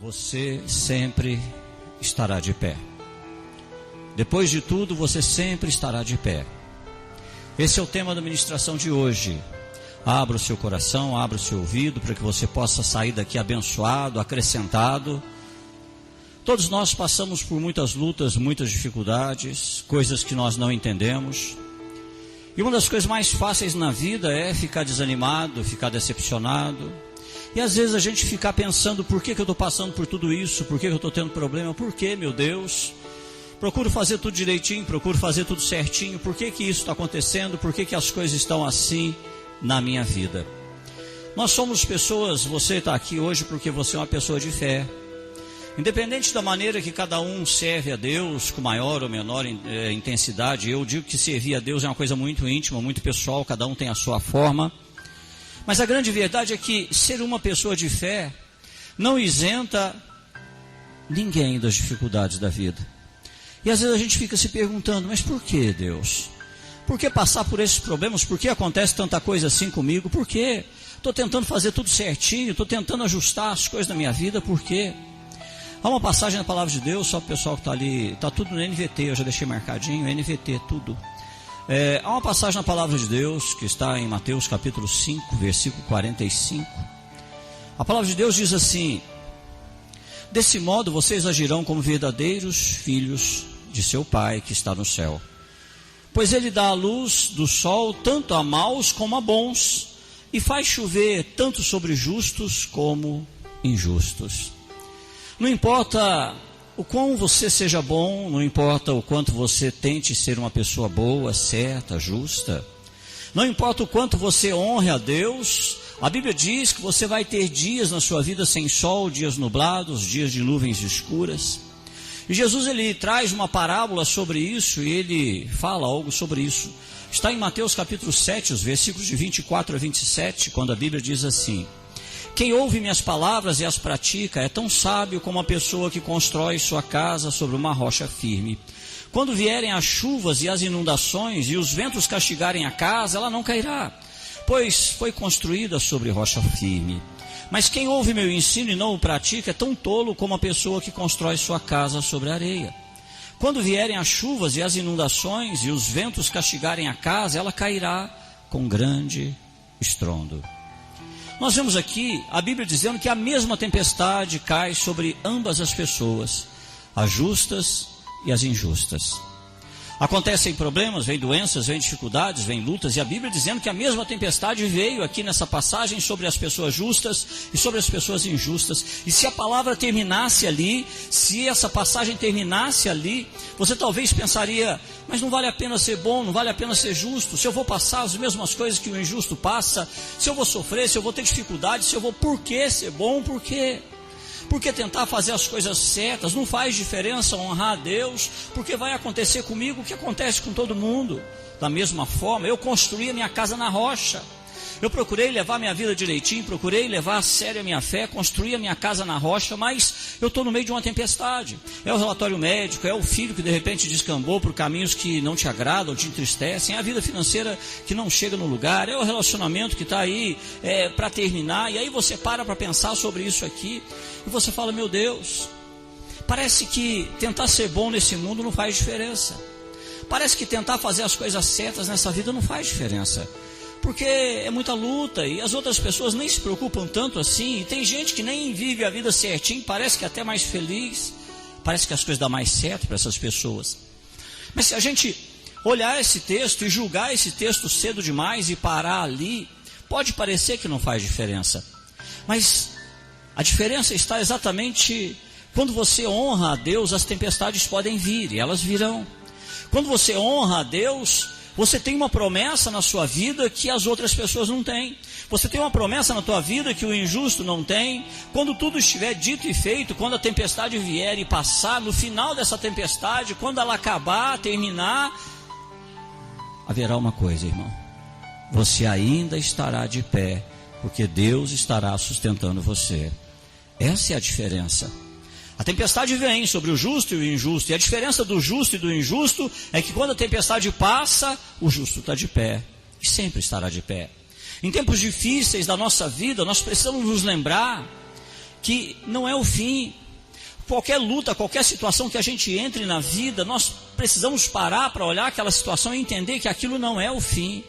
você sempre estará de pé. Depois de tudo, você sempre estará de pé. Esse é o tema da ministração de hoje. Abra o seu coração, abra o seu ouvido, para que você possa sair daqui abençoado, acrescentado. Todos nós passamos por muitas lutas, muitas dificuldades, coisas que nós não entendemos. E uma das coisas mais fáceis na vida é ficar desanimado, ficar decepcionado. E às vezes a gente ficar pensando, por que eu estou passando por tudo isso? Por que eu estou tendo problema? Por que, meu Deus? Procuro fazer tudo direitinho, procuro fazer tudo certinho. Por que isso está acontecendo? Por que as coisas estão assim na minha vida? Nós somos pessoas, você está aqui hoje porque você é uma pessoa de fé. Independente da maneira que cada um serve a Deus, com maior ou menor intensidade, eu digo que servir a Deus é uma coisa muito íntima, muito pessoal, cada um tem a sua forma. Mas a grande verdade é que ser uma pessoa de fé não isenta ninguém das dificuldades da vida. E às vezes a gente fica se perguntando, mas por que, Deus? Por que passar por esses problemas? Por que acontece tanta coisa assim comigo? Por quê? Estou tentando fazer tudo certinho, estou tentando ajustar as coisas da minha vida, por quê? Há uma passagem na palavra de Deus, só para o pessoal que está ali, está tudo no NVT, eu já deixei marcadinho, NVT, tudo. Há uma passagem na palavra de Deus, que está em Mateus capítulo 5, versículo 45. A palavra de Deus diz assim: desse modo vocês agirão como verdadeiros filhos de seu Pai que está no céu. Pois Ele dá a luz do sol tanto a maus como a bons, e faz chover tanto sobre justos como injustos. Não importa o quão você seja bom, não importa o quanto você tente ser uma pessoa boa, certa, justa, não importa o quanto você honre a Deus, a Bíblia diz que você vai ter dias na sua vida sem sol, dias nublados, dias de nuvens escuras. E Jesus ele traz uma parábola sobre isso e ele fala algo sobre isso. Está em Mateus capítulo 7, os versículos de 24 a 27, quando a Bíblia diz assim: quem ouve minhas palavras e as pratica é tão sábio como a pessoa que constrói sua casa sobre uma rocha firme. Quando vierem as chuvas e as inundações e os ventos castigarem a casa, ela não cairá, pois foi construída sobre rocha firme. Mas quem ouve meu ensino e não o pratica é tão tolo como a pessoa que constrói sua casa sobre areia. Quando vierem as chuvas e as inundações e os ventos castigarem a casa, ela cairá com grande estrondo. Nós vemos aqui a Bíblia dizendo que a mesma tempestade cai sobre ambas as pessoas, as justas e as injustas. Acontecem problemas, vem doenças, vem dificuldades, vem lutas, e a Bíblia dizendo que a mesma tempestade veio aqui nessa passagem sobre as pessoas justas e sobre as pessoas injustas. E se a palavra terminasse ali, se essa passagem terminasse ali, você talvez pensaria, mas não vale a pena ser bom, não vale a pena ser justo, se eu vou passar as mesmas coisas que o injusto passa, se eu vou sofrer, se eu vou ter dificuldade, se eu vou, por que ser bom, por quê? Porque tentar fazer as coisas certas não faz diferença honrar a Deus, porque vai acontecer comigo o que acontece com todo mundo. Da mesma forma, eu construí a minha casa na rocha. Eu procurei levar minha vida direitinho, procurei levar a sério a minha fé, construir a minha casa na rocha, mas eu estou no meio de uma tempestade. É o relatório médico, é o filho que de repente descambou por caminhos que não te agradam, te entristecem, é a vida financeira que não chega no lugar, é o relacionamento que está aí para terminar, e aí você para pensar sobre isso aqui, e você fala, meu Deus, parece que tentar ser bom nesse mundo não faz diferença. Parece que tentar fazer as coisas certas nessa vida não faz diferença. Porque é muita luta e as outras pessoas nem se preocupam tanto assim. E tem gente que nem vive a vida certinho, parece que é até mais feliz. Parece que as coisas dão mais certo para essas pessoas. Mas se a gente olhar esse texto e julgar esse texto cedo demais e parar ali, pode parecer que não faz diferença. Mas a diferença está exatamente quando você honra a Deus, as tempestades podem vir e elas virão. Quando você honra a Deus, você tem uma promessa na sua vida que as outras pessoas não têm. Você tem uma promessa na tua vida que o injusto não tem. Quando tudo estiver dito e feito, quando a tempestade vier e passar, no final dessa tempestade, quando ela acabar, terminar, haverá uma coisa, irmão. Você ainda estará de pé, porque Deus estará sustentando você. Essa é a diferença. A tempestade vem sobre o justo e o injusto, e a diferença do justo e do injusto é que quando a tempestade passa, o justo está de pé, e sempre estará de pé. Em tempos difíceis da nossa vida, nós precisamos nos lembrar que não é o fim. Qualquer luta, qualquer situação que a gente entre na vida, nós precisamos parar para olhar aquela situação e entender que aquilo não é o fim.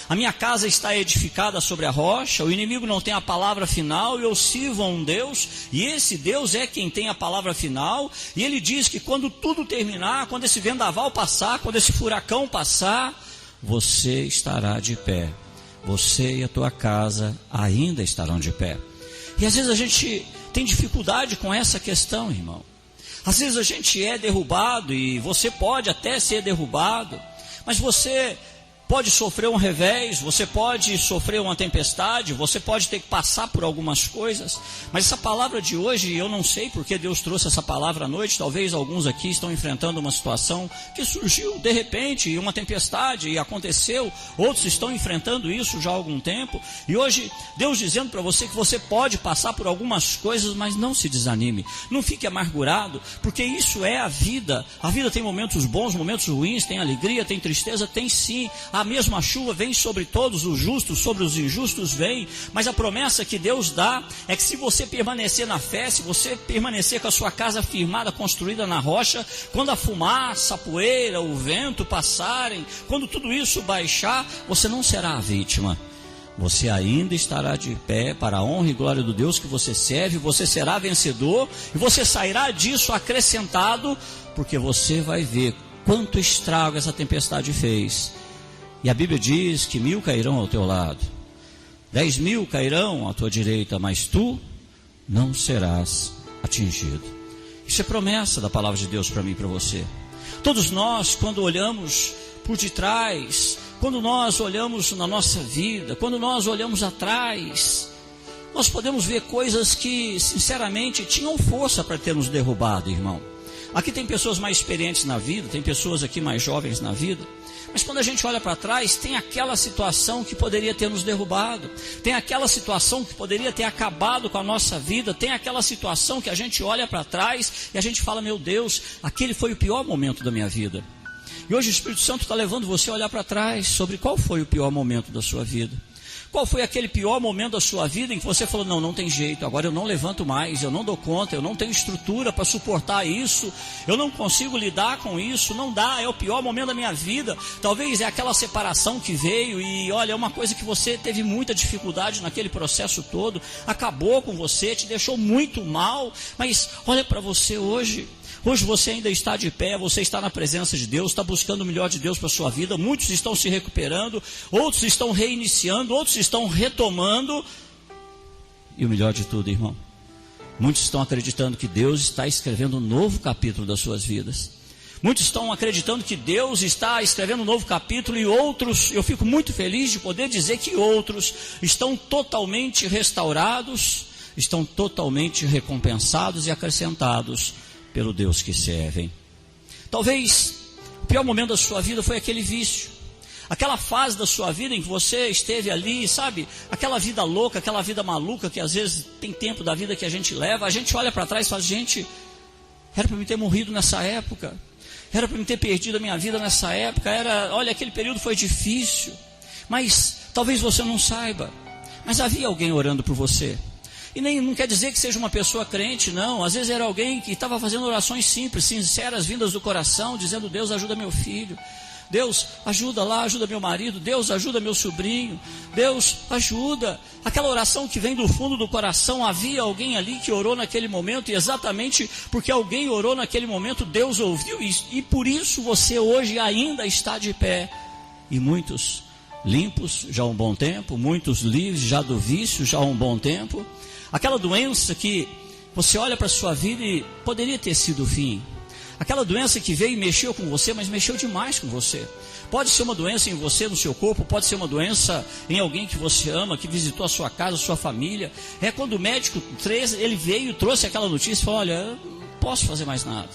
A minha casa está edificada sobre a rocha, o inimigo não tem a palavra final, eu sirvo a um Deus, e esse Deus é quem tem a palavra final, e ele diz que quando tudo terminar, quando esse vendaval passar, quando esse furacão passar, você estará de pé, você e a tua casa ainda estarão de pé. E às vezes a gente tem dificuldade com essa questão, irmão. Às vezes a gente é derrubado, e você pode até ser derrubado, mas você pode sofrer um revés, você pode sofrer uma tempestade, você pode ter que passar por algumas coisas, mas essa palavra de hoje, eu não sei porque Deus trouxe essa palavra à noite, talvez alguns aqui estão enfrentando uma situação que surgiu de repente, uma tempestade, e aconteceu, outros estão enfrentando isso já há algum tempo, e hoje Deus dizendo para você que você pode passar por algumas coisas, mas não se desanime, não fique amargurado, porque isso é a vida tem momentos bons, momentos ruins, tem alegria, tem tristeza, tem sim. A mesma chuva vem sobre todos os justos, sobre os injustos vem, mas a promessa que Deus dá é que se você permanecer na fé, se você permanecer com a sua casa firmada, construída na rocha, quando a fumaça, a poeira, o vento passarem, quando tudo isso baixar, você não será a vítima. Você ainda estará de pé para a honra e glória do Deus que você serve, você será vencedor e você sairá disso acrescentado, porque você vai ver quanto estrago essa tempestade fez. E a Bíblia diz que 1000 cairão ao teu lado, 10.000 cairão à tua direita, mas tu não serás atingido. Isso é promessa da palavra de Deus para mim e para você. Todos nós, quando olhamos por detrás, quando nós olhamos na nossa vida, quando nós olhamos atrás, nós podemos ver coisas que, sinceramente, tinham força para ter nos derrubado, irmão. Aqui tem pessoas mais experientes na vida, tem pessoas aqui mais jovens na vida, mas quando a gente olha para trás, tem aquela situação que poderia ter nos derrubado, tem aquela situação que poderia ter acabado com a nossa vida, tem aquela situação que a gente olha para trás e a gente fala, meu Deus, aquele foi o pior momento da minha vida. E hoje o Espírito Santo está levando você a olhar para trás sobre qual foi o pior momento da sua vida. Qual foi aquele pior momento da sua vida em que você falou, não tem jeito, agora eu não levanto mais, eu não dou conta, eu não tenho estrutura para suportar isso, eu não consigo lidar com isso, não dá, é o pior momento da minha vida. Talvez é aquela separação que veio e olha, é uma coisa que você teve muita dificuldade naquele processo todo, acabou com você, te deixou muito mal, mas olha para você hoje. Hoje você ainda está de pé, você está na presença de Deus, está buscando o melhor de Deus para a sua vida, muitos estão se recuperando, outros estão reiniciando, outros estão retomando, e o melhor de tudo, irmão, muitos estão acreditando que Deus está escrevendo um novo capítulo das suas vidas, muitos estão acreditando que Deus está escrevendo um novo capítulo, e outros, eu fico muito feliz de poder dizer que outros estão totalmente restaurados, estão totalmente recompensados e acrescentados pelo Deus que servem. Talvez o pior momento da sua vida foi aquele vício, aquela fase da sua vida em que você esteve ali, sabe, aquela vida louca, aquela vida maluca que às vezes tem tempo da vida que a gente leva, a gente olha para trás e fala, gente, era para mim ter morrido nessa época, era para mim ter perdido a minha vida nessa época, olha, aquele período foi difícil, mas talvez você não saiba, mas havia alguém orando por você. E nem, não quer dizer que seja uma pessoa crente, não. Às vezes era alguém que estava fazendo orações simples, sinceras, vindas do coração, dizendo, Deus ajuda meu filho, Deus ajuda lá, ajuda meu marido, Deus ajuda meu sobrinho, Deus ajuda. Aquela oração que vem do fundo do coração, havia alguém ali que orou naquele momento, e exatamente porque alguém orou naquele momento, Deus ouviu, e por isso você hoje ainda está de pé. E muitos limpos já há um bom tempo, muitos livres já do vício já há um bom tempo. Aquela doença que você olha para a sua vida e poderia ter sido o fim. Aquela doença que veio e mexeu com você, mas mexeu demais com você. Pode ser uma doença em você, no seu corpo, pode ser uma doença em alguém que você ama, que visitou a sua casa, a sua família. É quando o médico, ele veio, trouxe aquela notícia e falou, olha, eu não posso fazer mais nada.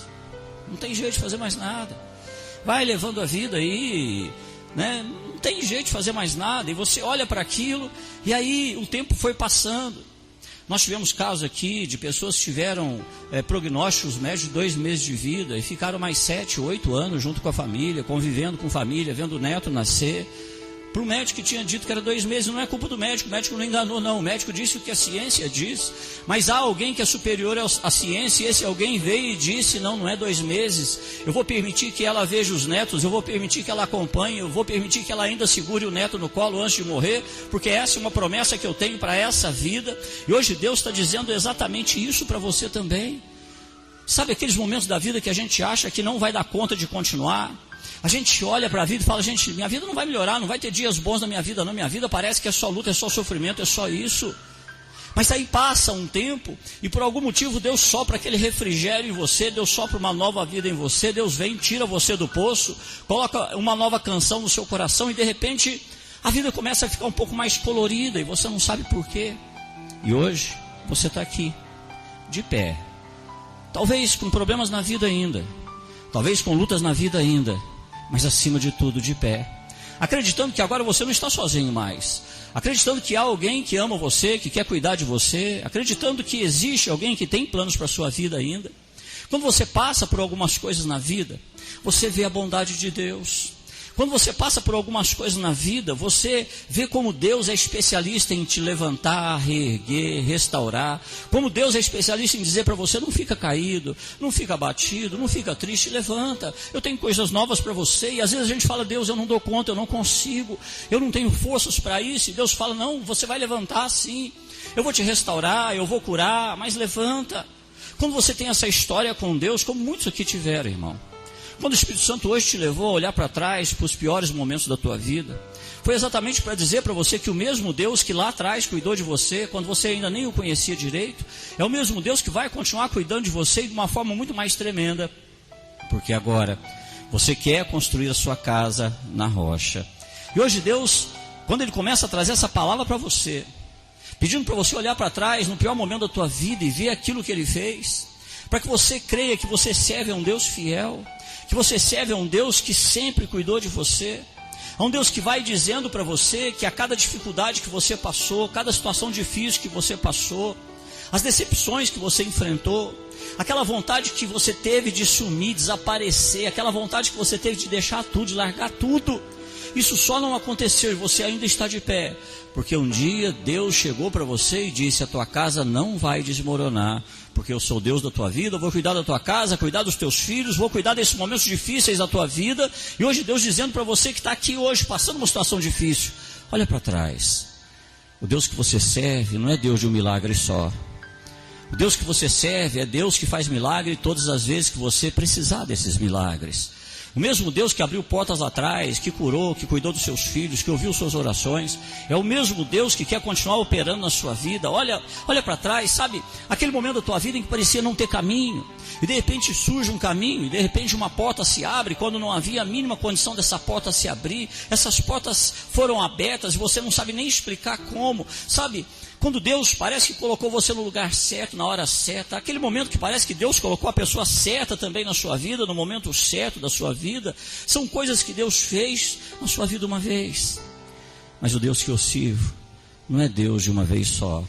Não tem jeito de fazer mais nada. Vai levando a vida aí, né? Não tem jeito de fazer mais nada. E você olha para aquilo, e aí o tempo foi passando. Nós tivemos casos aqui de pessoas que tiveram prognósticos médios de 2 meses de vida e ficaram mais 7, 8 anos junto com a família, convivendo com família, vendo o neto nascer. para o médico que tinha dito que era 2 meses. Não é culpa do médico, o médico não enganou não, o médico disse o que a ciência diz, mas há alguém que é superior à ciência, e esse alguém veio e disse, não é 2 meses, eu vou permitir que ela veja os netos, eu vou permitir que ela acompanhe, eu vou permitir que ela ainda segure o neto no colo antes de morrer, porque essa é uma promessa que eu tenho para essa vida, e hoje Deus está dizendo exatamente isso para você também. Sabe aqueles momentos da vida que a gente acha que não vai dar conta de continuar? A gente olha para a vida e fala, gente, minha vida não vai melhorar, não vai ter dias bons na minha vida não, minha vida parece que é só luta, é só sofrimento, é só isso. Mas aí passa um tempo e por algum motivo Deus sopra aquele refrigério em você, Deus sopra uma nova vida em você, Deus vem, tira você do poço, coloca uma nova canção no seu coração e de repente a vida começa a ficar um pouco mais colorida e você não sabe por quê. E hoje você está aqui, de pé, talvez com problemas na vida ainda, talvez com lutas na vida ainda, mas acima de tudo de pé, acreditando que agora você não está sozinho mais, acreditando que há alguém que ama você, que quer cuidar de você, acreditando que existe alguém que tem planos para a sua vida ainda. Quando você passa por algumas coisas na vida, você vê a bondade de Deus. Quando você passa por algumas coisas na vida, você vê como Deus é especialista em te levantar, reerguer, restaurar. Como Deus é especialista em dizer para você, não fica caído, não fica abatido, não fica triste, levanta. Eu tenho coisas novas para você. E às vezes a gente fala, Deus, eu não dou conta, eu não consigo, eu não tenho forças para isso. E Deus fala, não, você vai levantar sim. Eu vou te restaurar, eu vou curar, mas levanta. Quando você tem essa história com Deus, como muitos aqui tiveram, irmão. Quando o Espírito Santo hoje te levou a olhar para trás, para os piores momentos da tua vida, foi exatamente para dizer para você que o mesmo Deus que lá atrás cuidou de você, quando você ainda nem o conhecia direito, é o mesmo Deus que vai continuar cuidando de você de uma forma muito mais tremenda, porque agora você quer construir a sua casa na rocha. E hoje Deus, quando Ele começa a trazer essa palavra para você, pedindo para você olhar para trás no pior momento da tua vida e ver aquilo que Ele fez, para que você creia que você serve a um Deus fiel, que você serve a um Deus que sempre cuidou de você, a um Deus que vai dizendo para você que a cada dificuldade que você passou, cada situação difícil que você passou, as decepções que você enfrentou, aquela vontade que você teve de sumir, desaparecer, aquela vontade que você teve de deixar tudo, de largar tudo, isso só não aconteceu e você ainda está de pé, porque um dia Deus chegou para você e disse, a tua casa não vai desmoronar, porque eu sou o Deus da tua vida, eu vou cuidar da tua casa, cuidar dos teus filhos, vou cuidar desses momentos difíceis da tua vida. E hoje Deus dizendo para você que está aqui hoje, passando uma situação difícil, olha para trás, o Deus que você serve não é Deus de um milagre só, o Deus que você serve é Deus que faz milagre todas as vezes que você precisar desses milagres. O mesmo Deus que abriu portas lá atrás, que curou, que cuidou dos seus filhos, que ouviu suas orações, é o mesmo Deus que quer continuar operando na sua vida. Olha para trás, sabe, aquele momento da tua vida em que parecia não ter caminho, e de repente surge um caminho, e de repente uma porta se abre, quando não havia a mínima condição dessa porta se abrir, essas portas foram abertas, e você não sabe nem explicar como, sabe, quando Deus parece que colocou você no lugar certo, na hora certa, aquele momento que parece que Deus colocou a pessoa certa também na sua vida, no momento certo da sua vida, são coisas que Deus fez na sua vida uma vez. Mas o Deus que eu sirvo não é Deus de uma vez só.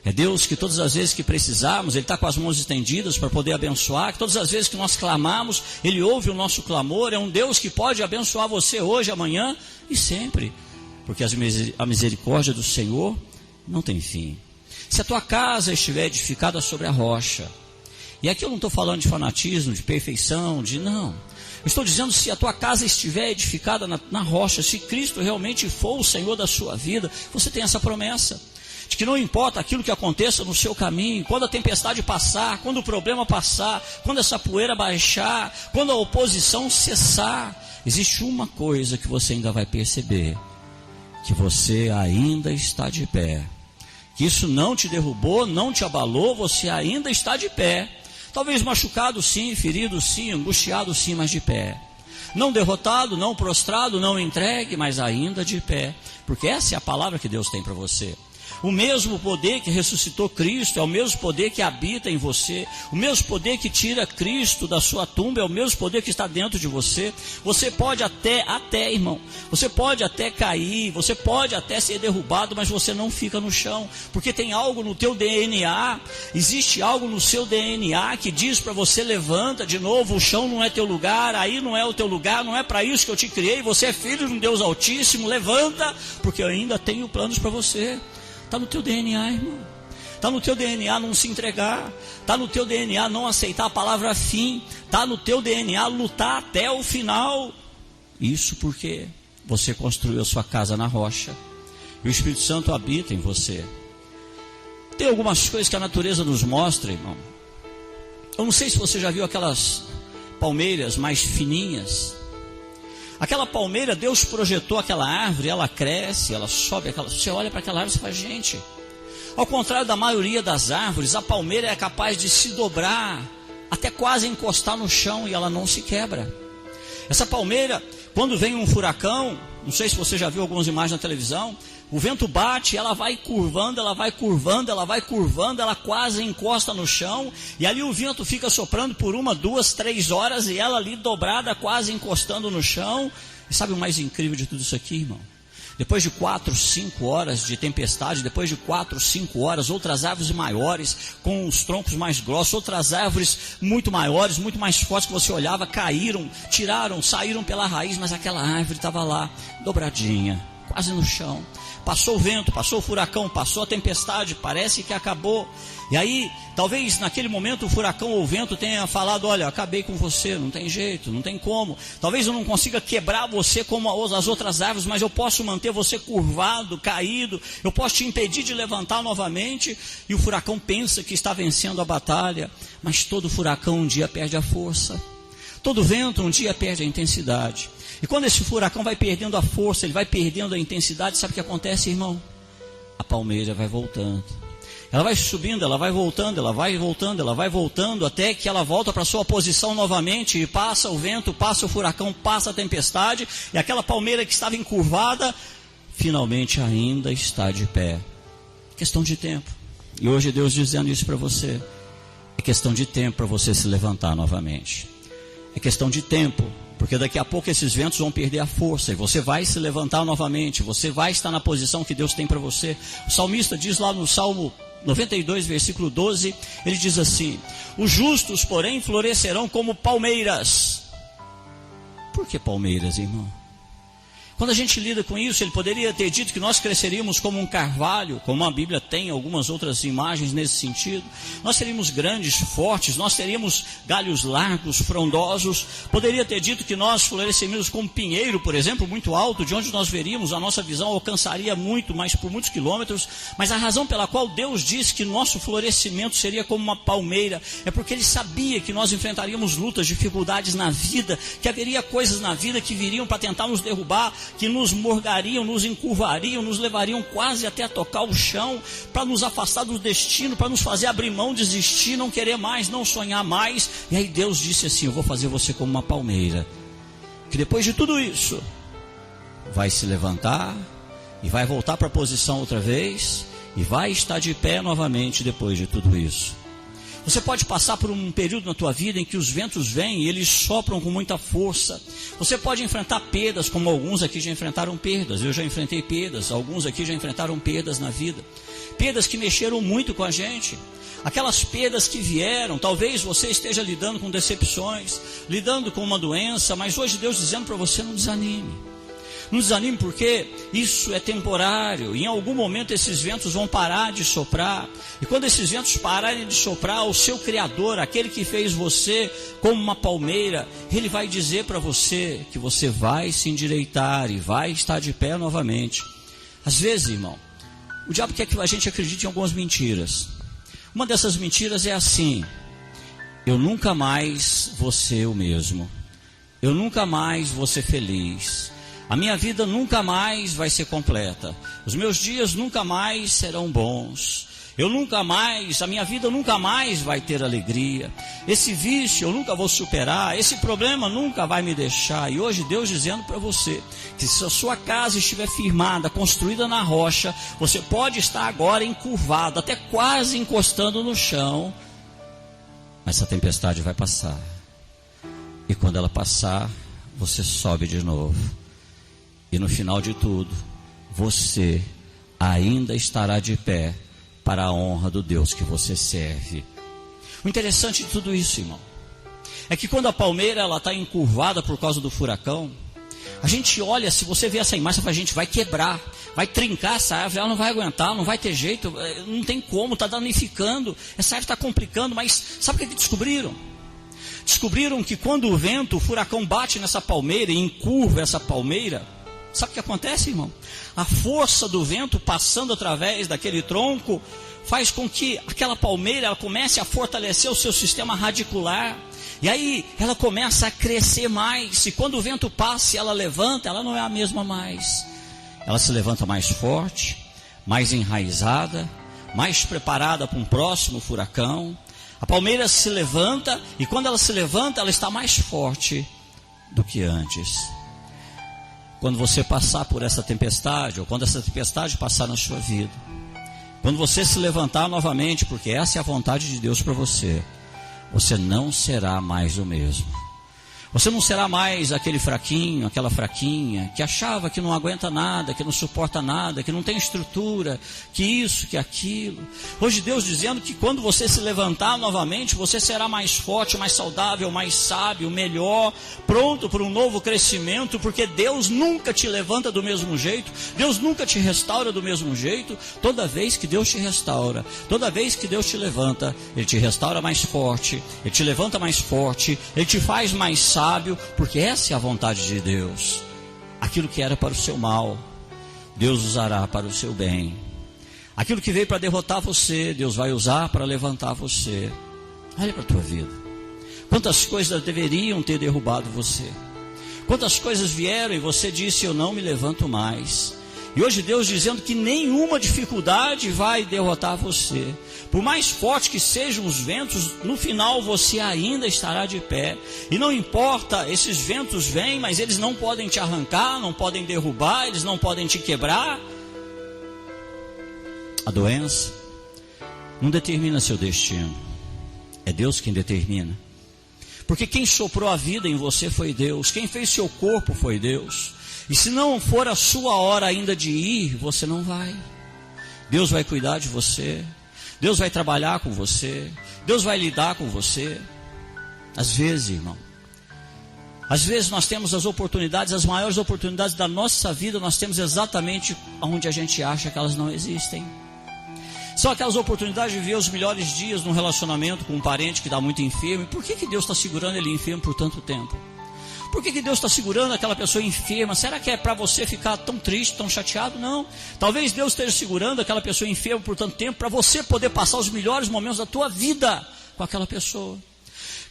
É Deus que todas as vezes que precisarmos, Ele está com as mãos estendidas para poder abençoar, que todas as vezes que nós clamamos, Ele ouve o nosso clamor, é um Deus que pode abençoar você hoje, amanhã e sempre, porque a misericórdia do Senhor não tem fim. Se a tua casa estiver edificada sobre a rocha, e aqui eu não estou falando de fanatismo, de perfeição, não, eu estou dizendo se a tua casa estiver edificada na rocha, se Cristo realmente for o Senhor da sua vida, você tem essa promessa, de que não importa aquilo que aconteça no seu caminho, quando a tempestade passar, quando o problema passar, quando essa poeira baixar, quando a oposição cessar, existe uma coisa que você ainda vai perceber, que você ainda está de pé, que isso não te derrubou, não te abalou, você ainda está de pé, talvez machucado sim, ferido sim, angustiado sim, mas de pé, não derrotado, não prostrado, não entregue, mas ainda de pé, porque essa é a palavra que Deus tem para você. O mesmo poder que ressuscitou Cristo é o mesmo poder que habita em você. O mesmo poder que tira Cristo da sua tumba é o mesmo poder que está dentro de você. Você pode até, irmão, você pode até cair, você pode até ser derrubado, mas você não fica no chão, porque tem algo no teu DNA, existe algo no seu DNA que diz para você: levanta de novo, o chão não é teu lugar, aí não é o teu lugar, não é para isso que eu te criei, você é filho de um Deus Altíssimo, levanta, porque eu ainda tenho planos para você. Está no teu DNA, irmão. Está no teu DNA não se entregar. Está no teu DNA não aceitar a palavra fim. Está no teu DNA lutar até o final. Isso porque você construiu a sua casa na rocha. E o Espírito Santo habita em você. Tem algumas coisas que a natureza nos mostra, irmão. Eu não sei se você já viu aquelas palmeiras mais fininhas. Aquela palmeira, Deus projetou aquela árvore, ela cresce, ela sobe, você olha para aquela árvore e fala: gente, ao contrário da maioria das árvores, a palmeira é capaz de se dobrar, até quase encostar no chão, e ela não se quebra. Essa palmeira, quando vem um furacão, não sei se você já viu algumas imagens na televisão, o vento bate, ela vai curvando, ela vai curvando, ela vai curvando, ela quase encosta no chão, e ali o vento fica soprando por 1, 2, 3 horas, e ela ali dobrada, quase encostando no chão. E sabe o mais incrível de tudo isso aqui, irmão? Depois de 4, 5 horas de tempestade, depois de 4, 5 horas, outras árvores maiores, com os troncos mais grossos, outras árvores muito maiores, muito mais fortes, que você olhava, caíram, saíram pela raiz, mas aquela árvore estava lá, dobradinha, quase no chão. Passou o vento, passou o furacão, passou a tempestade, parece que acabou. E aí, talvez naquele momento o furacão ou o vento tenha falado: olha, acabei com você, não tem jeito, não tem como. Talvez eu não consiga quebrar você como as outras árvores, mas eu posso manter você curvado, caído, eu posso te impedir de levantar novamente. E o furacão pensa que está vencendo a batalha, mas todo furacão um dia perde a força. Todo vento um dia perde a intensidade. E quando esse furacão vai perdendo a força, ele vai perdendo a intensidade, sabe o que acontece, irmão? A palmeira vai voltando. Ela vai subindo, ela vai voltando, ela vai voltando, ela vai voltando, até que ela volta para a sua posição novamente, e passa o vento, passa o furacão, passa a tempestade, e aquela palmeira que estava encurvada, finalmente ainda está de pé. Questão de tempo. E hoje Deus dizendo isso para você. É questão de tempo para você se levantar novamente. É questão de tempo, porque daqui a pouco esses ventos vão perder a força, e você vai se levantar novamente, você vai estar na posição que Deus tem para você. O salmista diz lá no Salmo 92, versículo 12, ele diz assim: os justos, porém, florescerão como palmeiras. Por que palmeiras, irmão? Quando a gente lida com isso, ele poderia ter dito que nós cresceríamos como um carvalho, como a Bíblia tem algumas outras imagens nesse sentido. Nós seríamos grandes, fortes, nós teríamos galhos largos, frondosos. Poderia ter dito que nós floresceríamos como pinheiro, por exemplo, muito alto, de onde nós veríamos, a nossa visão alcançaria muito, mas por muitos quilômetros. Mas a razão pela qual Deus disse que nosso florescimento seria como uma palmeira, é porque Ele sabia que nós enfrentaríamos lutas, dificuldades na vida, que haveria coisas na vida que viriam para tentar nos derrubar, que nos morgariam, nos encurvariam, nos levariam quase até a tocar o chão, para nos afastar do destino, para nos fazer abrir mão, desistir, não querer mais, não sonhar mais. E aí Deus disse assim: eu vou fazer você como uma palmeira, que depois de tudo isso, vai se levantar, e vai voltar para a posição outra vez, e vai estar de pé novamente depois de tudo isso. Você pode passar por um período na tua vida em que os ventos vêm e eles sopram com muita força. Você pode enfrentar perdas, como alguns aqui já enfrentaram perdas. Eu já enfrentei perdas, alguns aqui já enfrentaram perdas na vida. Perdas que mexeram muito com a gente. Aquelas perdas que vieram, talvez você esteja lidando com decepções, lidando com uma doença, mas hoje Deus dizendo para você: não desanime. Não desanime, porque isso é temporário. Em algum momento esses ventos vão parar de soprar. E quando esses ventos pararem de soprar, o seu Criador, aquele que fez você como uma palmeira, Ele vai dizer para você que você vai se endireitar e vai estar de pé novamente. Às vezes, irmão, o diabo quer que a gente acredite em algumas mentiras. Uma dessas mentiras é assim: eu nunca mais vou ser o mesmo. Eu nunca mais vou ser feliz. A minha vida nunca mais vai ser completa. Os meus dias nunca mais serão bons. eu nunca mais, a minha vida nunca mais vai ter alegria, esse vício eu nunca vou superar, esse problema nunca vai me deixar. E hoje Deus dizendo para você, que se a sua casa estiver firmada, construída na rocha, você pode estar agora encurvado, até quase encostando no chão, mas essa tempestade vai passar, e quando ela passar, você sobe de novo, e no final de tudo, você ainda estará de pé, para a honra do Deus que você serve. O interessante de tudo isso, irmão, é que quando a palmeira está encurvada por causa do furacão, a gente olha, se você vê essa imagem, você fala, gente, vai quebrar, vai trincar essa árvore, ela não vai aguentar, não vai ter jeito, não tem como, está danificando, essa árvore está complicando. Mas sabe o que descobriram? Descobriram que quando o vento, o furacão bate nessa palmeira e encurva essa palmeira, sabe o que acontece, irmão? A força do vento passando através daquele tronco faz com que aquela palmeira ela comece a fortalecer o seu sistema radicular. E aí ela começa a crescer mais. E quando o vento passa e ela levanta, ela não é a mesma mais. Ela se levanta mais forte, mais enraizada, mais preparada para um próximo furacão. A palmeira se levanta e quando ela se levanta, ela está mais forte do que antes. Quando você passar por essa tempestade, ou quando essa tempestade passar na sua vida, quando você se levantar novamente, porque essa é a vontade de Deus para você, você não será mais o mesmo. Você não será mais aquele fraquinho, aquela fraquinha, que achava que não aguenta nada, que não suporta nada, que não tem estrutura, que isso, que aquilo. Hoje Deus dizendo que quando você se levantar novamente, você será mais forte, mais saudável, mais sábio, melhor, pronto para um novo crescimento, porque Deus nunca te levanta do mesmo jeito, Deus nunca te restaura do mesmo jeito. Toda vez que Deus te restaura, toda vez que Deus te levanta, Ele te restaura mais forte, Ele te levanta mais forte, Ele te faz mais sábio, porque essa é a vontade de Deus. Aquilo que era para o seu mal, Deus usará para o seu bem. Aquilo que veio para derrotar você, Deus vai usar para levantar você. Olha para a tua vida. Quantas coisas deveriam ter derrubado você. Quantas coisas vieram e você disse, eu não me levanto mais. E hoje Deus dizendo que nenhuma dificuldade vai derrotar você. Por mais forte que sejam os ventos, no final você ainda estará de pé. E não importa, esses ventos vêm, mas eles não podem te arrancar, não podem derrubar, eles não podem te quebrar. A doença não determina seu destino. É Deus quem determina. Porque quem soprou a vida em você foi Deus. Quem fez seu corpo foi Deus. E se não for a sua hora ainda de ir, você não vai. Deus vai cuidar de você. Deus vai trabalhar com você. Deus vai lidar com você. Às vezes, irmão, às vezes nós temos as oportunidades, as maiores oportunidades da nossa vida, nós temos exatamente onde a gente acha que elas não existem. São aquelas oportunidades de ver os melhores dias num relacionamento com um parente que está muito enfermo. E por que Deus está segurando ele enfermo por tanto tempo? Por que Deus está segurando aquela pessoa enferma? Será que é para você ficar tão triste, tão chateado? Não. Talvez Deus esteja segurando aquela pessoa enferma por tanto tempo para você poder passar os melhores momentos da tua vida com aquela pessoa.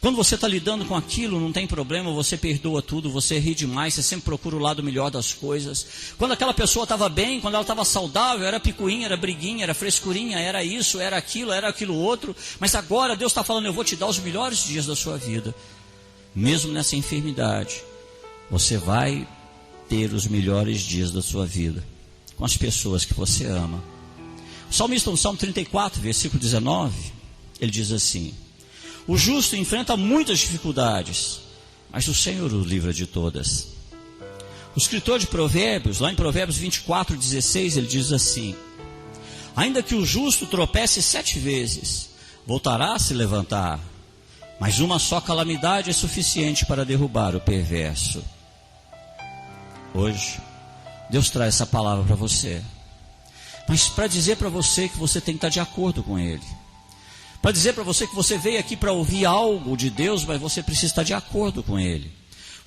Quando você está lidando com aquilo, não tem problema, você perdoa tudo, você ri demais, você sempre procura o lado melhor das coisas. Quando aquela pessoa estava bem, quando ela estava saudável, era picuinha, era briguinha, era frescurinha, era isso, era aquilo outro. Mas agora Deus está falando, eu vou te dar os melhores dias da sua vida. Mesmo nessa enfermidade, você vai ter os melhores dias da sua vida com as pessoas que você ama. O salmista no Salmo 34, versículo 19, ele diz assim: o justo enfrenta muitas dificuldades, mas o Senhor o livra de todas. O escritor de Provérbios, lá em Provérbios 24, 16, ele diz assim: ainda que o justo tropece 7 vezes, voltará a se levantar, mas uma só calamidade é suficiente para derrubar o perverso. Hoje, Deus traz essa palavra para você, mas para dizer para você que você tem que estar de acordo com Ele. Para dizer para você que você veio aqui para ouvir algo de Deus, mas você precisa estar de acordo com Ele.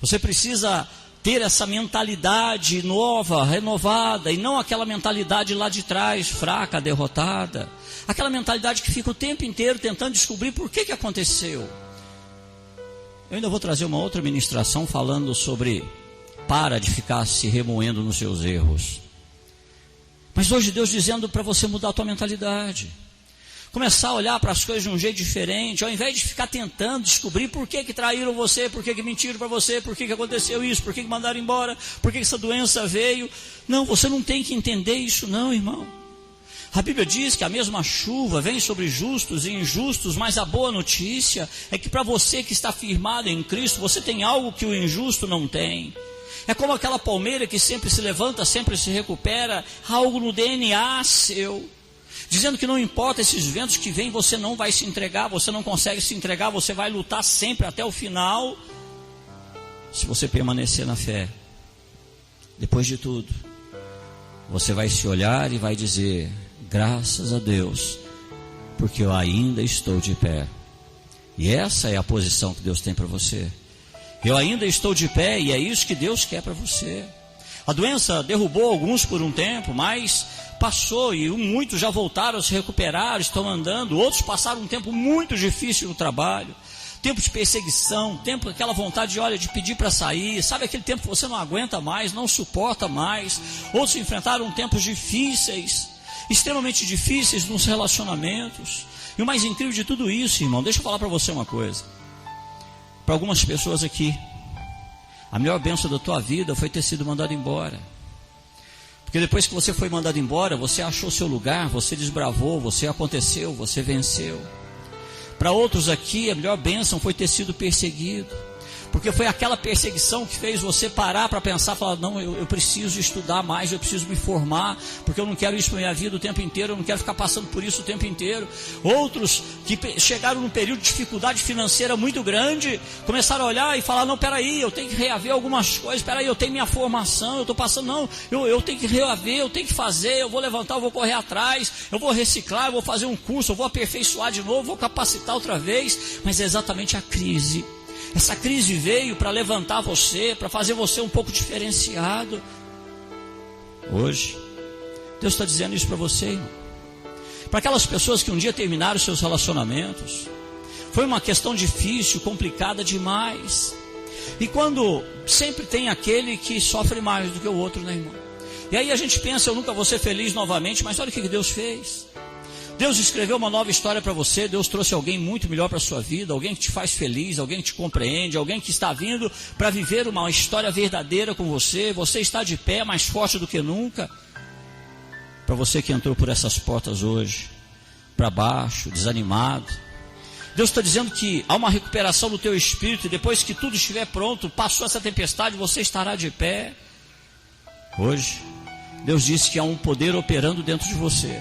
Você precisa ter essa mentalidade nova, renovada, e não aquela mentalidade lá de trás, fraca, derrotada. Aquela mentalidade que fica o tempo inteiro tentando descobrir por que aconteceu. Eu ainda vou trazer uma outra ministração falando sobre para de ficar se remoendo nos seus erros. Mas hoje Deus dizendo para você mudar a tua mentalidade. Começar a olhar para as coisas de um jeito diferente, ao invés de ficar tentando descobrir por que traíram você, por que mentiram para você, por que aconteceu isso, por que mandaram embora, por que essa doença veio. Não, você não tem que entender isso não, irmão. A Bíblia diz que a mesma chuva vem sobre justos e injustos, mas a boa notícia é que para você que está firmado em Cristo, você tem algo que o injusto não tem. É como aquela palmeira que sempre se levanta, sempre se recupera, algo no DNA seu, dizendo que não importa esses ventos que vêm, você não vai se entregar, você não consegue se entregar, você vai lutar sempre até o final, se você permanecer na fé. Depois de tudo, você vai se olhar e vai dizer: graças a Deus, porque eu ainda estou de pé. E essa é a posição que Deus tem para você. Eu ainda estou de pé e é isso que Deus quer para você. A doença derrubou alguns por um tempo, mas passou e muitos já voltaram a se recuperar, estão andando. Outros passaram um tempo muito difícil no trabalho, tempo de perseguição, tempo aquela vontade de pedir para sair, sabe aquele tempo que você não aguenta mais, não suporta mais. Outros enfrentaram tempos difíceis, extremamente difíceis nos relacionamentos. E o mais incrível de tudo isso, irmão, deixa eu falar para você uma coisa. Para algumas pessoas aqui, a melhor bênção da tua vida foi ter sido mandado embora. Porque depois que você foi mandado embora, você achou seu lugar, você desbravou, você aconteceu, você venceu. Para outros aqui, a melhor bênção foi ter sido perseguido. Porque foi aquela perseguição que fez você parar para pensar, falar: não, eu preciso estudar mais, eu preciso me formar, porque eu não quero isso para minha vida o tempo inteiro, eu não quero ficar passando por isso o tempo inteiro. Outros que chegaram num período de dificuldade financeira muito grande, começaram a olhar e falar: não, peraí, eu tenho que reaver algumas coisas, peraí, eu tenho minha formação, eu estou passando, não, eu tenho que reaver, eu tenho que fazer, eu vou levantar, eu vou correr atrás, eu vou reciclar, eu vou fazer um curso, eu vou aperfeiçoar de novo, vou capacitar outra vez. Mas é exatamente a crise. Essa crise veio para levantar você, para fazer você um pouco diferenciado. Hoje, Deus está dizendo isso para você, irmão. Para aquelas pessoas que um dia terminaram seus relacionamentos, foi uma questão difícil, complicada demais. E quando sempre tem aquele que sofre mais do que o outro, né, irmão? E aí a gente pensa: eu nunca vou ser feliz novamente, mas olha o que Deus fez. Deus escreveu uma nova história para você. Deus trouxe alguém muito melhor para a sua vida, alguém que te faz feliz, alguém que te compreende, alguém que está vindo para viver uma história verdadeira com você. Você está de pé, mais forte do que nunca. Para você que entrou por essas portas hoje, para baixo, desanimado, Deus está dizendo que há uma recuperação do teu espírito, e depois que tudo estiver pronto, passou essa tempestade, você estará de pé. Hoje, Deus disse que há um poder operando dentro de você,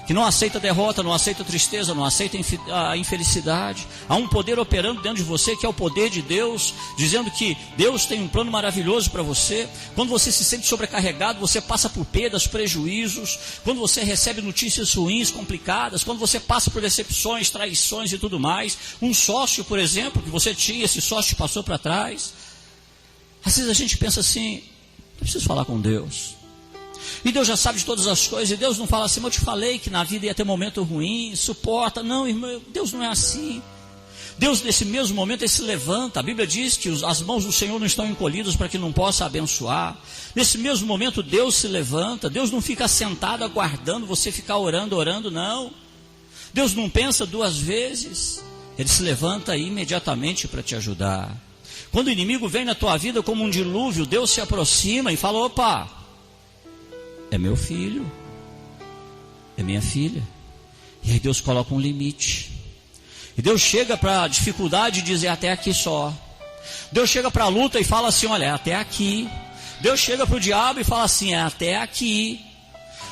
que não aceita derrota, não aceita tristeza, não aceita a infelicidade. Há um poder operando dentro de você, que é o poder de Deus, dizendo que Deus tem um plano maravilhoso para você. Quando você se sente sobrecarregado, você passa por perdas, prejuízos. Quando você recebe notícias ruins, complicadas, quando você passa por decepções, traições e tudo mais. Um sócio, por exemplo, que você tinha, esse sócio te passou para trás. Às vezes a gente pensa assim: eu preciso falar com Deus. E Deus já sabe de todas as coisas, e Deus não fala assim: eu te falei que na vida ia ter momento ruim, suporta. Não, irmão, Deus não é assim. Deus, nesse mesmo momento, ele se levanta. A Bíblia diz que as mãos do Senhor não estão encolhidas para que não possa abençoar. Nesse mesmo momento, Deus se levanta. Deus não fica sentado aguardando você ficar orando, não. Deus não pensa duas vezes. Ele se levanta imediatamente para te ajudar. Quando o inimigo vem na tua vida como um dilúvio, Deus se aproxima e fala: opa, é meu filho, é minha filha. E aí Deus coloca um limite. E Deus chega para a dificuldade e diz: é até aqui só. Deus chega para a luta e fala assim: olha, é até aqui. Deus chega para o diabo e fala assim: é até aqui.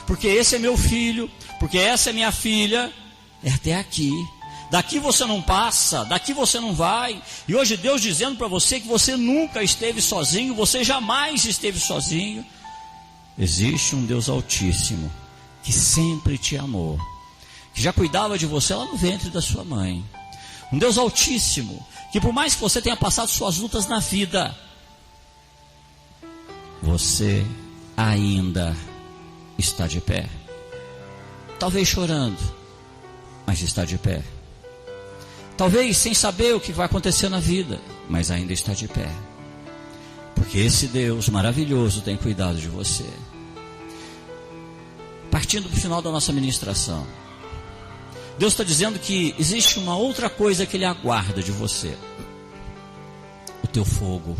Porque esse é meu filho, porque essa é minha filha, é até aqui. Daqui você não passa, daqui você não vai. E hoje Deus dizendo para você que você nunca esteve sozinho, você jamais esteve sozinho. Existe um Deus Altíssimo que sempre te amou, que já cuidava de você lá no ventre da sua mãe. Um Deus Altíssimo que, por mais que você tenha passado suas lutas na vida, você ainda está de pé. Talvez chorando, mas está de pé. Talvez sem saber o que vai acontecer na vida, mas ainda está de pé. Porque esse Deus maravilhoso tem cuidado de você. Partindo para o final da nossa ministração, Deus está dizendo que existe uma outra coisa que Ele aguarda de você: o teu fogo.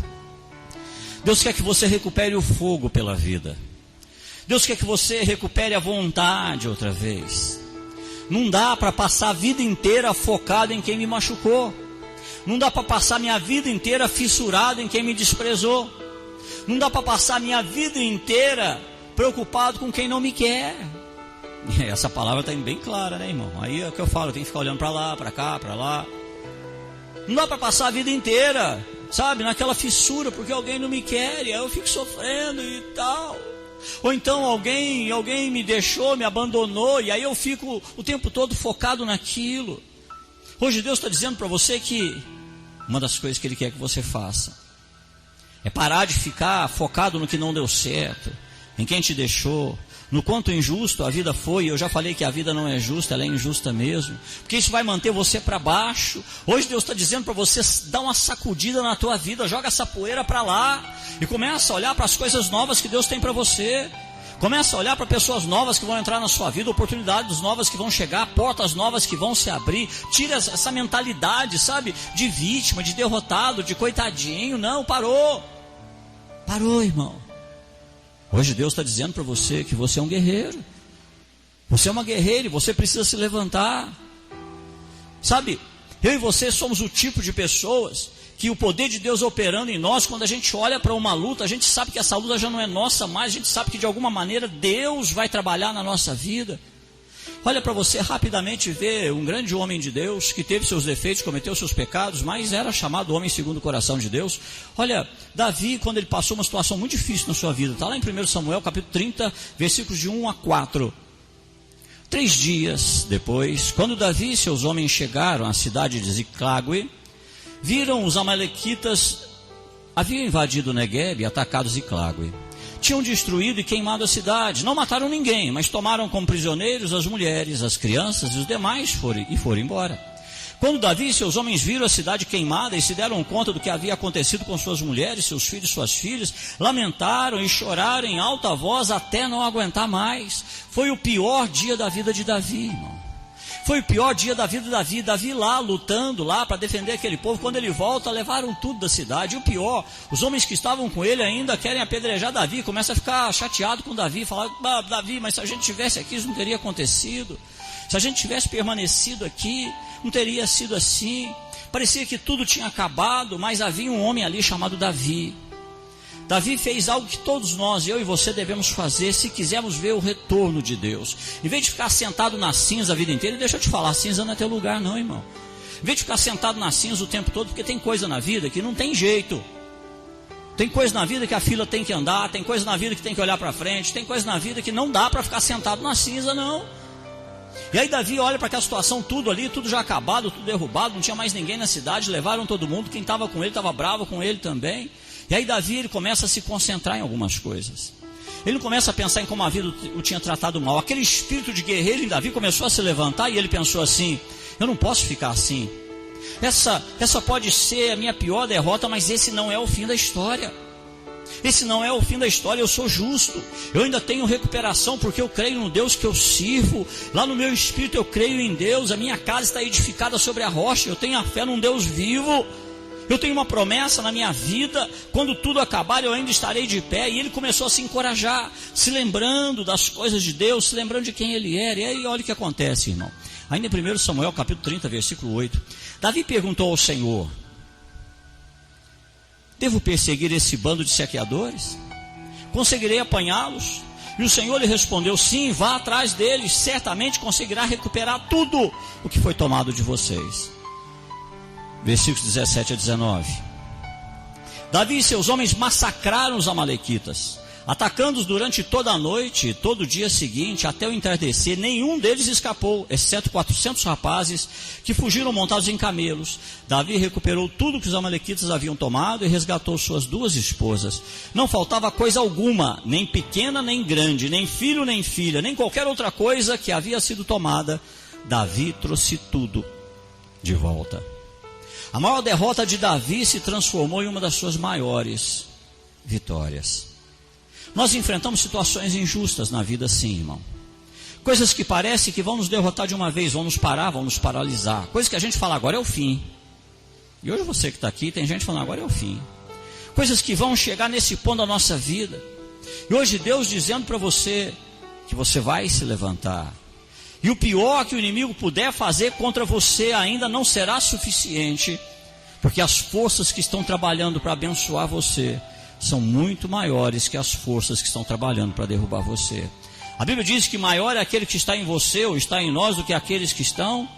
Deus quer que você recupere o fogo pela vida. Deus quer que você recupere a vontade outra vez. Não dá para passar a vida inteira focado em quem me machucou. Não dá para passar minha vida inteira fissurado em quem me desprezou. Não dá para passar minha vida inteira preocupado com quem não me quer. Essa palavra está bem clara, né, irmão? Aí é o que eu falo, tem que ficar olhando para lá, para cá, para lá. Não dá para passar a vida inteira, sabe, naquela fissura, porque alguém não me quer, e aí eu fico sofrendo e tal. Ou então alguém me deixou, me abandonou, e aí eu fico o tempo todo focado naquilo. Hoje Deus está dizendo para você que uma das coisas que Ele quer que você faça é parar de ficar focado no que não deu certo, em quem te deixou, no quanto injusto a vida foi. Eu já falei que a vida não é justa, ela é injusta mesmo, porque isso vai manter você para baixo. Hoje Deus está dizendo para você: dar uma sacudida na tua vida, joga essa poeira para lá e começa a olhar para as coisas novas que Deus tem para você. Começa a olhar para pessoas novas que vão entrar na sua vida, oportunidades novas que vão chegar, portas novas que vão se abrir. Tira essa mentalidade, sabe, de vítima, de derrotado, de coitadinho. Não, parou, irmão. Hoje Deus está dizendo para você que você é um guerreiro. Você é uma guerreira e você precisa se levantar. Sabe, eu e você somos o tipo de pessoas que o poder de Deus operando em nós, quando a gente olha para uma luta, a gente sabe que essa luta já não é nossa mais, a gente sabe que de alguma maneira Deus vai trabalhar na nossa vida. Olha para você rapidamente ver um grande homem de Deus, que teve seus defeitos, cometeu seus pecados, mas era chamado homem segundo o coração de Deus. Olha, Davi, quando ele passou uma situação muito difícil na sua vida, está lá em 1 Samuel, capítulo 30, versículos de 1 a 4. 3 dias depois, quando Davi e seus homens chegaram à cidade de Ziclague, viram os amalequitas haviam invadido Negueb e atacado Ziclague. Tinham destruído e queimado a cidade. Não mataram ninguém, mas tomaram como prisioneiros as mulheres, as crianças e os demais foram embora. Quando Davi e seus homens viram a cidade queimada e se deram conta do que havia acontecido com suas mulheres, seus filhos e suas filhas, lamentaram e choraram em alta voz até não aguentar mais. Foi o pior dia da vida de Davi, irmão. Foi o pior dia da vida de Davi. Davi lá, lutando lá para defender aquele povo. Quando ele volta, levaram tudo da cidade. E o pior, os homens que estavam com ele ainda querem apedrejar Davi. Começa a ficar chateado com Davi. Falar: Davi, mas se a gente tivesse aqui, isso não teria acontecido. Se a gente tivesse permanecido aqui, não teria sido assim. Parecia que tudo tinha acabado, mas havia um homem ali chamado Davi. Davi fez algo que todos nós, eu e você, devemos fazer se quisermos ver o retorno de Deus. Em vez de ficar sentado na cinza a vida inteira, e deixa eu te falar, cinza não é teu lugar não, irmão. Em vez de ficar sentado na cinza o tempo todo, porque tem coisa na vida que não tem jeito. Tem coisa na vida que a fila tem que andar, tem coisa na vida que tem que olhar para frente, tem coisa na vida que não dá para ficar sentado na cinza não. E aí Davi olha para aquela situação, tudo ali, tudo já acabado, tudo derrubado, não tinha mais ninguém na cidade, levaram todo mundo, quem estava com ele estava bravo com ele também. E aí Davi, ele começa a se concentrar em algumas coisas. Ele não começa a pensar em como a vida o tinha tratado mal. Aquele espírito de guerreiro em Davi começou a se levantar e ele pensou assim: eu não posso ficar assim. Essa pode ser a minha pior derrota, mas esse não é o fim da história. Esse não é o fim da história, eu sou justo. Eu ainda tenho recuperação porque eu creio no Deus que eu sirvo. Lá no meu espírito eu creio em Deus. A minha casa está edificada sobre a rocha. Eu tenho a fé num Deus vivo. Eu tenho uma promessa na minha vida, quando tudo acabar eu ainda estarei de pé. E ele começou a se encorajar, se lembrando das coisas de Deus, se lembrando de quem ele era. E aí olha o que acontece, irmão. Ainda em 1 Samuel capítulo 30, versículo 8, Davi perguntou ao Senhor: devo perseguir esse bando de saqueadores? Conseguirei apanhá-los? E o Senhor lhe respondeu: sim, vá atrás deles, certamente conseguirá recuperar tudo o que foi tomado de vocês. Versículos 17 a 19. Davi e seus homens massacraram os amalequitas, atacando-os durante toda a noite e todo o dia seguinte, até o entardecer. Nenhum deles escapou, exceto 400 rapazes que fugiram montados em camelos. Davi recuperou tudo que os amalequitas haviam tomado e resgatou suas 2 esposas. Não faltava coisa alguma, nem pequena nem grande, nem filho nem filha, nem qualquer outra coisa que havia sido tomada. Davi trouxe tudo de volta. A maior derrota de Davi se transformou em uma das suas maiores vitórias. Nós enfrentamos situações injustas na vida, sim, irmão. Coisas que parecem que vão nos derrotar de uma vez, vão nos parar, vão nos paralisar. Coisas que a gente fala, agora é o fim. E hoje você que está aqui, tem gente falando, agora é o fim. Coisas que vão chegar nesse ponto da nossa vida. E hoje Deus dizendo para você que você vai se levantar. E o pior que o inimigo puder fazer contra você ainda não será suficiente, porque as forças que estão trabalhando para abençoar você são muito maiores que as forças que estão trabalhando para derrubar você. A Bíblia diz que maior é aquele que está em você ou está em nós do que aqueles que estão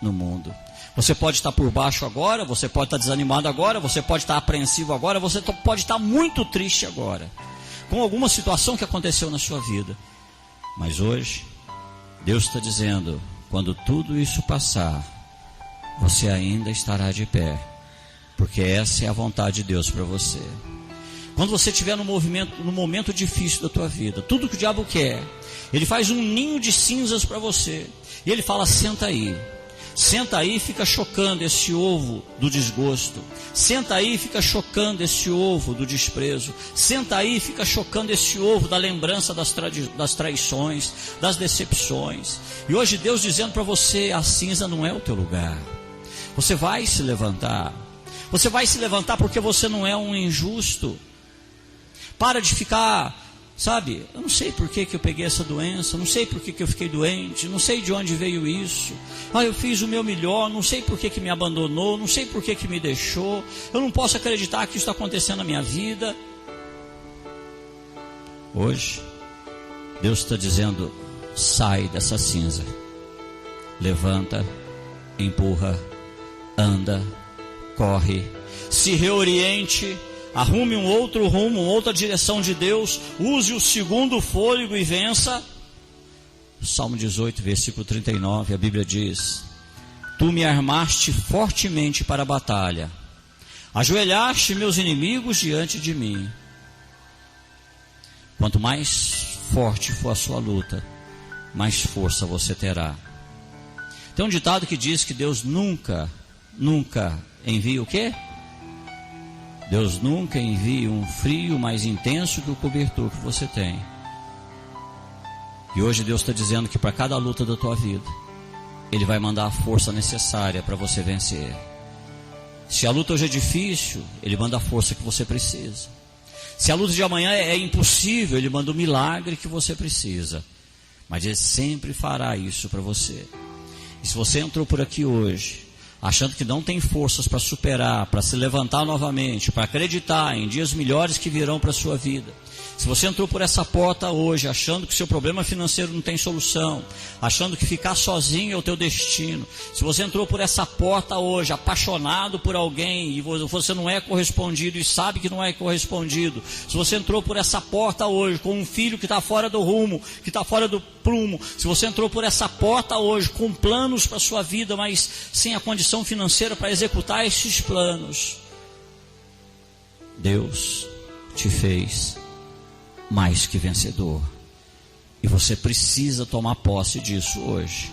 no mundo. Você pode estar por baixo agora, você pode estar desanimado agora, você pode estar apreensivo agora, você pode estar muito triste agora, com alguma situação que aconteceu na sua vida. Mas hoje, Deus está dizendo, quando tudo isso passar, você ainda estará de pé, porque essa é a vontade de Deus para você. Quando você estiver no momento difícil da tua vida, tudo que o diabo quer, ele faz um ninho de cinzas para você, e ele fala, senta aí. Senta aí e fica chocando esse ovo do desgosto. Senta aí e fica chocando esse ovo do desprezo. Senta aí e fica chocando esse ovo da lembrança das traições, das decepções. E hoje Deus dizendo para você, a cinza não é o teu lugar. Você vai se levantar. Você vai se levantar porque você não é um injusto. Para de ficar, sabe, eu não sei por que eu peguei essa doença, não sei por que eu fiquei doente, não sei de onde veio isso. Eu fiz o meu melhor, não sei por que me abandonou, não sei por que me deixou. Eu não posso acreditar que isso está acontecendo na minha vida. Hoje, Deus está dizendo, sai dessa cinza. Levanta, empurra, anda, corre, se reoriente. Arrume um outro rumo, uma outra direção de Deus. Use o segundo fôlego e vença. Salmo 18, versículo 39, a Bíblia diz: Tu me armaste fortemente para a batalha. Ajoelhaste meus inimigos diante de mim. Quanto mais forte for a sua luta, mais força você terá. Tem um ditado que diz que Deus nunca envia o quê? Deus nunca envia um frio mais intenso que o cobertor que você tem. E hoje Deus está dizendo que para cada luta da tua vida, Ele vai mandar a força necessária para você vencer. Se a luta hoje é difícil, Ele manda a força que você precisa. Se a luta de amanhã é impossível, Ele manda o milagre que você precisa. Mas Ele sempre fará isso para você. E se você entrou por aqui hoje achando que não tem forças para superar, para se levantar novamente, para acreditar em dias melhores que virão para a sua vida. Se você entrou por essa porta hoje, achando que seu problema financeiro não tem solução, achando que ficar sozinho é o teu destino. Se você entrou por essa porta hoje, apaixonado por alguém, e você não é correspondido e sabe que não é correspondido. Se você entrou por essa porta hoje, com um filho que está fora do rumo, que está fora do prumo. Se você entrou por essa porta hoje, com planos para a sua vida, mas sem a condição financeira para executar esses planos, Deus te fez mais que vencedor, e você precisa tomar posse disso hoje.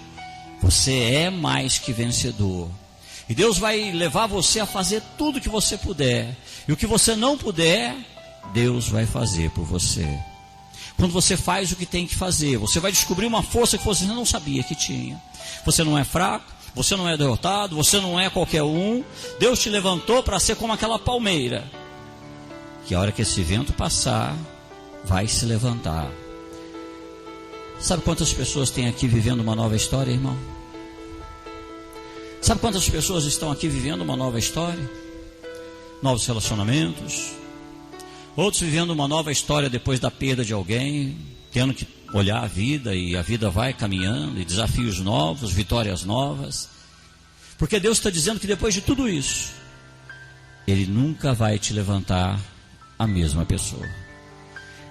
Você é mais que vencedor, e Deus vai levar você a fazer tudo que você puder, e o que você não puder, Deus vai fazer por você. Quando você faz o que tem que fazer, você vai descobrir uma força que você não sabia que tinha. Você não é fraco, você não é derrotado, você não é qualquer um. Deus te levantou para ser como aquela palmeira, que a hora que esse vento passar, vai se levantar. Sabe quantas pessoas tem aqui vivendo uma nova história, irmão? Sabe quantas pessoas estão aqui vivendo uma nova história? Novos relacionamentos. Outros vivendo uma nova história depois da perda de alguém, tendo que olhar a vida, e a vida vai caminhando, e desafios novos, vitórias novas. Porque Deus está dizendo que depois de tudo isso, Ele nunca vai te levantar a mesma pessoa.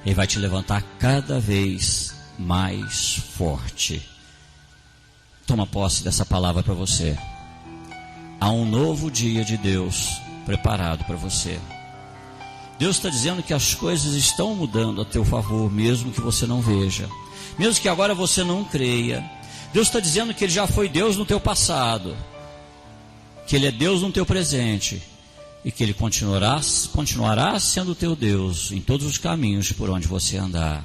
Ele vai te levantar cada vez mais forte. Toma posse dessa palavra para você. Há um novo dia de Deus preparado para você. Deus está dizendo que as coisas estão mudando a teu favor, mesmo que você não veja, mesmo que agora você não creia. Deus está dizendo que Ele já foi Deus no teu passado, que Ele é Deus no teu presente, e que Ele continuará sendo teu Deus em todos os caminhos por onde você andar.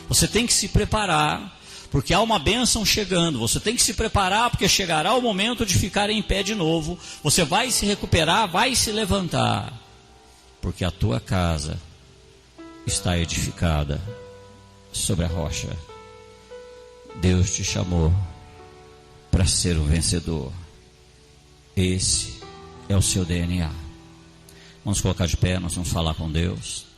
Você tem que se preparar, Porque há uma bênção chegando. Você tem que se preparar, porque chegará o momento de ficar em pé de novo. Você vai se recuperar, vai se levantar. Porque a tua casa está edificada sobre a rocha. Deus te chamou para ser um vencedor. Esse é o seu DNA. Vamos colocar de pé, nós vamos falar com Deus.